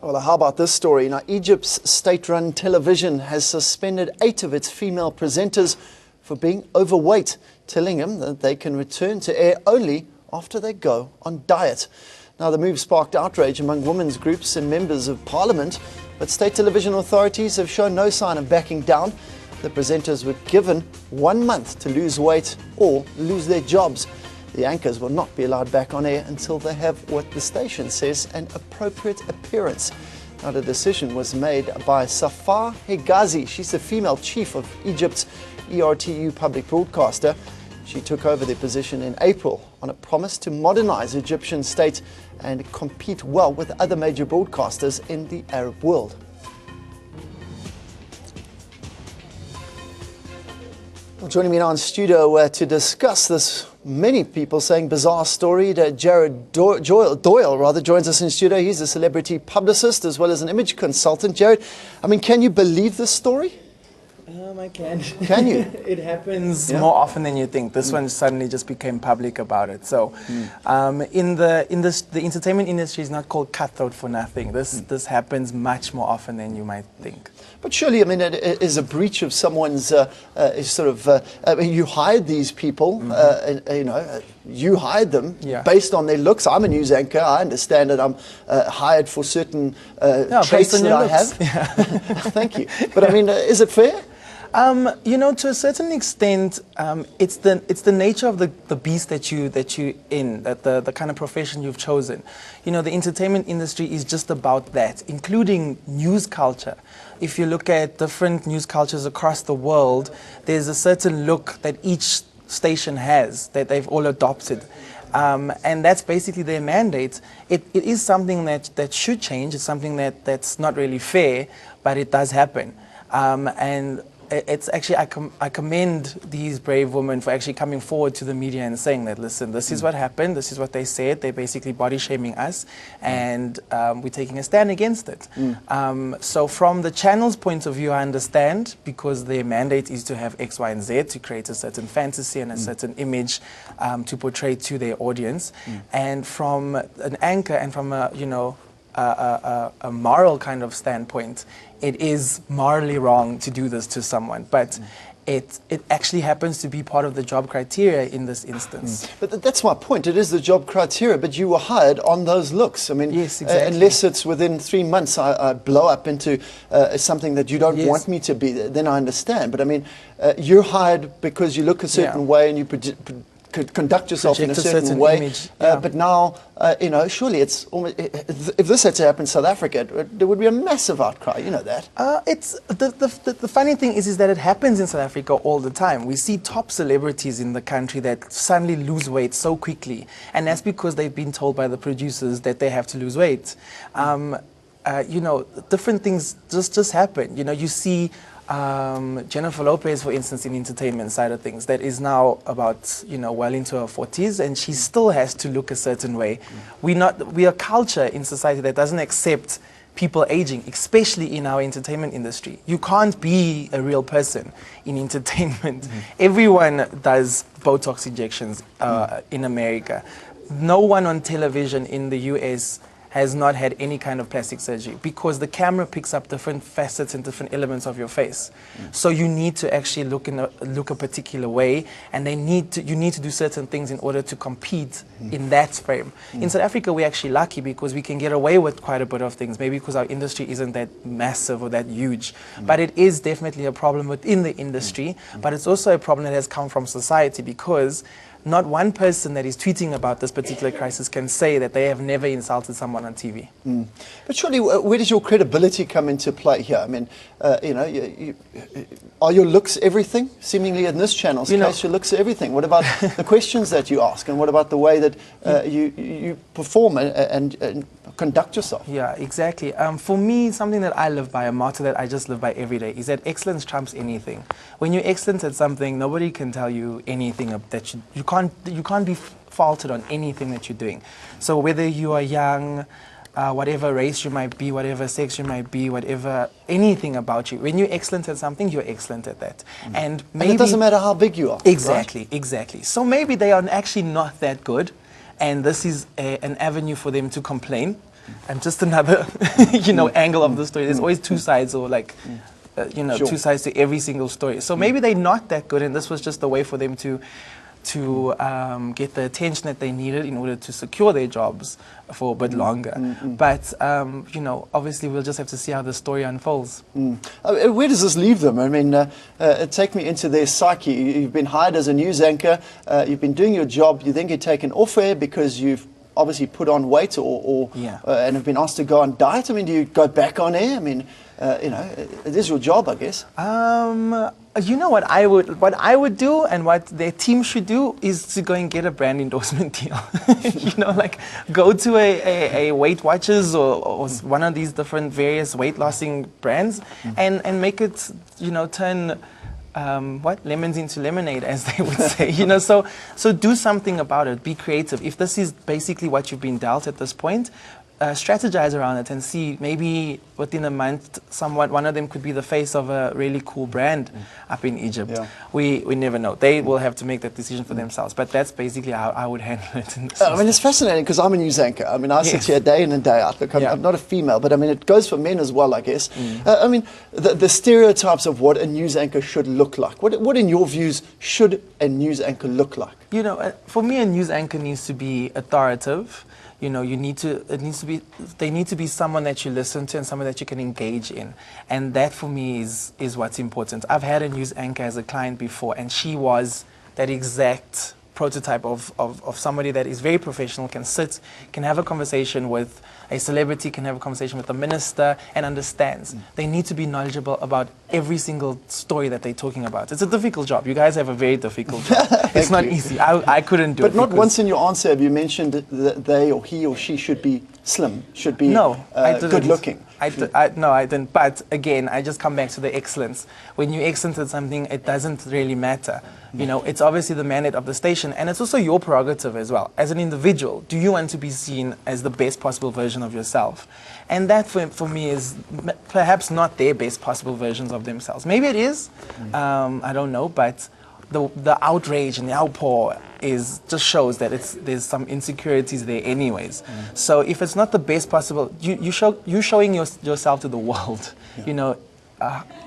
Well, how about this story? Now, Egypt's state-run television has suspended 8 of its female presenters for being overweight, telling them that they can return to air only after they go on diet. Now, the move sparked outrage among women's groups and members of parliament, but state television authorities have shown no sign of backing down. The presenters were given 1 month to lose weight or lose their jobs. The anchors will not be allowed back on air until they have what the station says an appropriate appearance. Now, the decision was made by Safar Hegazi. She's the female chief of Egypt's ERTU public broadcaster. She took over the position in April on a promise to modernize Egyptian state and compete well with other major broadcasters in the Arab world. Well, joining me now in studio to discuss this, many people saying bizarre story, Jared Doyle joins us in studio. He's a celebrity publicist as well as an image consultant. Jared, I mean, can you believe this story? I can. Can you? It happens more often than you think. This one suddenly just became public about it. So, in the entertainment industry is not called cutthroat for nothing. This happens much more often than you might think. But surely, I mean, it is a breach of someone's I mean, you hired these people, you hired them based on their looks. I'm a news anchor. I understand that I'm hired for certain traits that I have. Yeah. Thank you. But I mean, is it fair? To a certain extent, it's the nature of the beast that you're in, that the kind of profession you've chosen. You know, the entertainment industry is just about that, including news culture. If you look at different news cultures across the world, there's a certain look that each station has that they've all adopted. And that's basically their mandate. It is something that should change. It's something that's not really fair, but it does happen. And it's actually, I commend these brave women for actually coming forward to the media and saying that, listen, this is what happened, this is what they said, they're basically body shaming us, and we're taking a stand against it. So from the channel's point of view, I understand, because their mandate is to have X, Y, and Z, to create a certain fantasy and a certain image to portray to their audience. And from an anchor and from a moral kind of standpoint, it is morally wrong to do this to someone, but it actually happens to be part of the job criteria in this instance. But that's my point. It is the job criteria, but you were hired on those looks. I mean, yes, exactly. Unless it's within 3 months I blow up into something that you don't want me to be, then I understand. But I mean, you're hired because you look a certain way and you could conduct yourself in a certain way, image, but now, surely it's almost, if this had to happen in South Africa, there would be a massive outcry, you know that. It's the funny thing is that it happens in South Africa all the time. We see top celebrities in the country that suddenly lose weight so quickly, and that's because they've been told by the producers that they have to lose weight. Different things just happen. You know, you see Jennifer Lopez, for instance, in the entertainment side of things, that is now about, well into her 40s, and she still has to look a certain way. We are a culture in society that doesn't accept people aging, especially in our entertainment industry. You can't be a real person in entertainment. Everyone does Botox injections in America. No one on television in the US has not had any kind of plastic surgery, because the camera picks up different facets and different elements of your face. So you need to actually look a particular way, and you need to do certain things in order to compete in that frame. In South Africa, we're actually lucky because we can get away with quite a bit of things, maybe because our industry isn't that massive or that huge. But it is definitely a problem within the industry, but it's also a problem that has come from society, because not one person that is tweeting about this particular crisis can say that they have never insulted someone on TV. But surely, where does your credibility come into play here? I mean, are your looks everything? Seemingly in this channel's case, your looks are everything. What about the questions that you ask, and what about the way that you perform and conduct yourself? Yeah, exactly. For me, something that I live by, a motto that I just live by every day, is that excellence trumps anything. When you're excellent at something, nobody can tell you anything that you can't be faulted on anything that you're doing. So whether you are young, whatever race you might be, whatever sex you might be, whatever, anything about you, when you're excellent at something, you're excellent at that. And maybe it doesn't matter how big you are. Exactly, right? exactly. So maybe they are actually not that good, and this is an avenue for them to complain. and just another, angle of the story. There's always two sides, or like, Sure. two sides to every single story. So maybe they're not that good, and this was just a way for them to get the attention that they needed in order to secure their jobs for a bit longer. But, obviously we'll just have to see how the story unfolds. Where does this leave them? I mean, take me into their psyche. You've been hired as a news anchor, you've been doing your job, you then get taken off air because you've obviously put on weight and have been asked to go on diet. I mean, do you go back on air? I mean, it is your job, I guess. What I would do, and what their team should do, is to go and get a brand endorsement deal. Like go to a Weight Watchers or one of these different various weight lossing brands, and make it, turn lemons into lemonade, as they would say. So do something about it. Be creative. If this is basically what you've been dealt at this point, strategize around it and see, maybe within a month, one of them could be the face of a really cool brand up in Egypt. Yeah. We never know. They will have to make that decision for themselves. But that's basically how I would handle it. I mean, it's fascinating because I'm a news anchor. I mean, I sit here day in and day out. Look, I'm not a female, but I mean, it goes for men as well, I guess. I mean, the stereotypes of what a news anchor should look like. What in your views, should a news anchor look like? For me, a news anchor needs to be authoritative. They need to be someone that you listen to and someone that you can engage in. And that for me is what's important. I've had a news anchor as a client before, and she was that exact prototype of somebody that is very professional, can have a conversation with a celebrity, can have a conversation with a minister, and understands. They need to be knowledgeable about every single story that they're talking about. It's a difficult job. You guys have a very difficult job. It's not easy. I couldn't do it. But not once in your answer have you mentioned that they or he or she should be slim, should be good looking. No, I didn't. But again, I just come back to the excellence. When you're excellent at something, it doesn't really matter. It's obviously the mandate of the station, and it's also your prerogative as well. As an individual, do you want to be seen as the best possible version of yourself? And that for me is perhaps not their best possible versions of themselves. Maybe it is. I don't know, but the outrage and the outpour just shows that there's some insecurities there anyways. So if it's not the best possible, you're showing yourself to the world.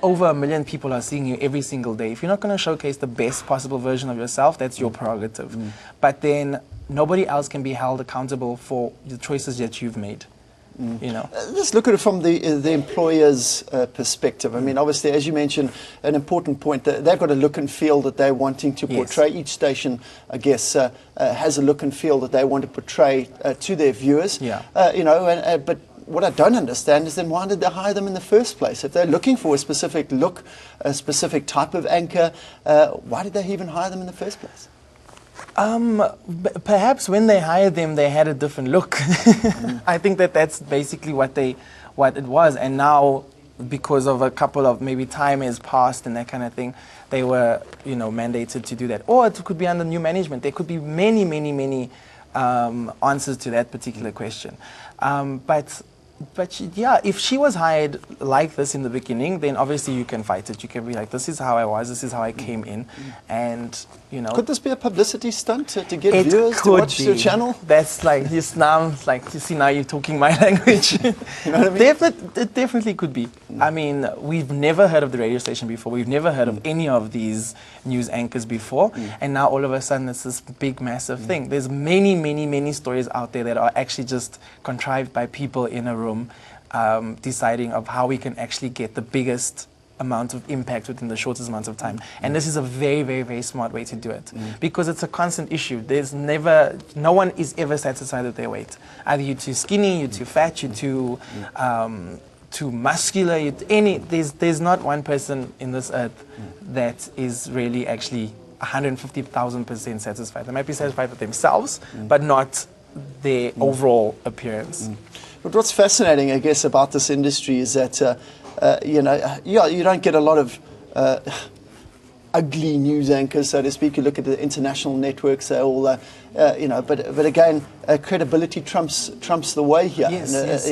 Over 1 million people are seeing you every single day. If you're not going to showcase the best possible version of yourself, that's your prerogative. But then nobody else can be held accountable for the choices that you've made. Let's look at it from the employer's perspective. I mean, obviously, as you mentioned, an important point, that they've got a look and feel that they're wanting to portray. Each station, I guess, has a look and feel that they want to portray to their viewers. But what I don't understand is then why did they hire them in the first place? If they're looking for a specific look, a specific type of anchor, why did they even hire them in the first place? Perhaps when they hired them, they had a different look. I think that's basically what it was. And now, because of a couple of maybe time has passed and that kind of thing, they were mandated to do that. Or it could be under new management. There could be many answers to that particular question. But yeah, if she was hired like this in the beginning, then obviously you can fight it. You can be like, this is how I was, this is how I came in, and Could this be a publicity stunt to get viewers to watch your channel? That's like this now. Like you see, now you're talking my language. You know what I mean? It definitely could be. I mean, we've never heard of the radio station before. We've never heard of any of these news anchors before, and now all of a sudden it's this big, massive thing. There's many stories out there that are actually just contrived by people in a room. Deciding of how we can actually get the biggest amount of impact within the shortest amount of time. And this is a very smart way to do it, because it's a constant issue. No one is ever satisfied with their weight. Either you're too skinny, you're too fat, you're too muscular, there's not one person in this earth that is really actually 150,000% satisfied. They might be satisfied with themselves, but not their overall appearance. But what's fascinating, I guess, about this industry is that, you don't get a lot of ugly news anchors, so to speak. You look at the international networks; they're all, But again, credibility trumps the way here. Yes.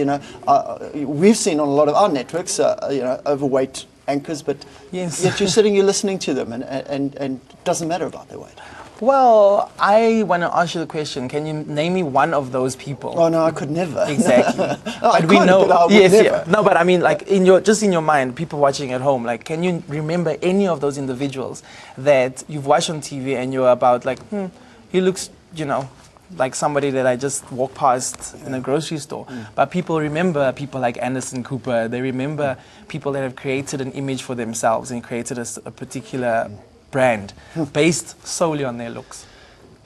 We've seen on a lot of our networks, overweight anchors, but yet you're sitting, you're listening to them, and it doesn't matter about their weight. Well, I want to ask you the question. Can you name me one of those people? Oh no, I could never. Exactly. I But we could, know. but I would Yes, never. yeah. No, but I mean, like in your mind, people watching at home, like, can you remember any of those individuals that you've watched on TV and you're about like, he looks, like somebody that I just walked past in a grocery store. But people remember people like Anderson Cooper. They remember people that have created an image for themselves and created a particular brand based solely on their looks.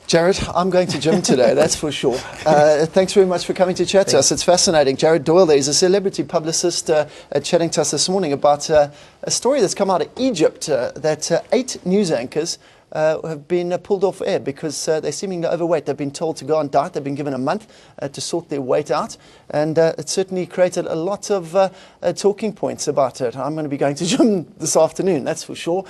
Jared, I'm going to gym today, that's for sure. Thanks very much for coming to chat to us. It's fascinating. Jared Doyle there is a celebrity publicist chatting to us this morning about a story that's come out of Egypt that 8 news anchors have been pulled off air because they're seemingly overweight. They've been told to go on diet. They've been given a month to sort their weight out. And it certainly created a lot of talking points about it. I'm going to be going to gym this afternoon, that's for sure.